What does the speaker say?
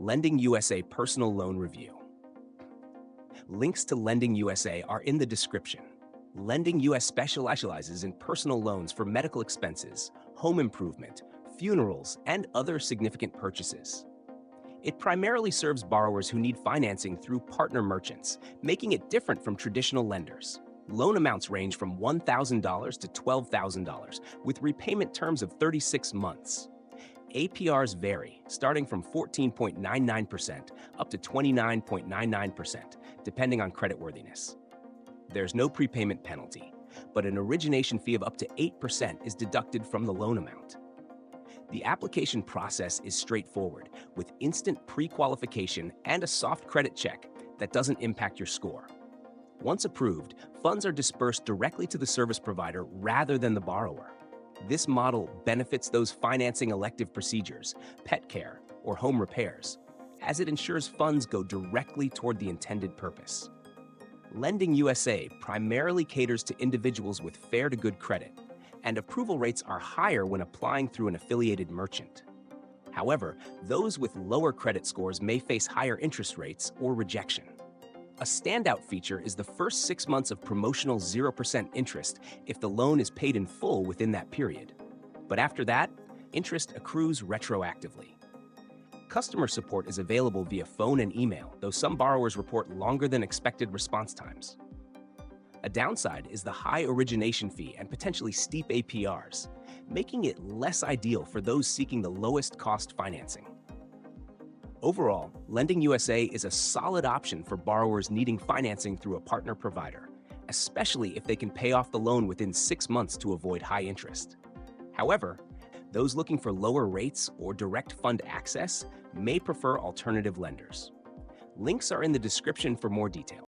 LendingUSA Personal Loan Review. Links to LendingUSA are in the description. LendingUSA specializes in personal loans for medical expenses, home improvement, funerals, and other significant purchases. It primarily serves borrowers who need financing through partner merchants, making it different from traditional lenders. Loan amounts range from $1,000 to $12,000, with repayment terms of 36 months. APRs vary, starting from 14.99% up to 29.99%, depending on creditworthiness. There's no prepayment penalty, but an origination fee of up to 8% is deducted from the loan amount. The application process is straightforward, with instant pre-qualification and a soft credit check that doesn't impact your score. Once approved, funds are dispersed directly to the service provider rather than the borrower. This model benefits those financing elective procedures, pet care, or home repairs, as it ensures funds go directly toward the intended purpose. LendingUSA primarily caters to individuals with fair to good credit, and approval rates are higher when applying through an affiliated merchant. However, those with lower credit scores may face higher interest rates or rejection. A standout feature is the first 6 months of promotional 0% interest if the loan is paid in full within that period. But after that, interest accrues retroactively. Customer support is available via phone and email, though some borrowers report longer than expected response times. A downside is the high origination fee and potentially steep APRs, making it less ideal for those seeking the lowest cost financing. Overall, LendingUSA is a solid option for borrowers needing financing through a partner provider, especially if they can pay off the loan within 6 months to avoid high interest. However, those looking for lower rates or direct fund access may prefer alternative lenders. Links are in the description for more details.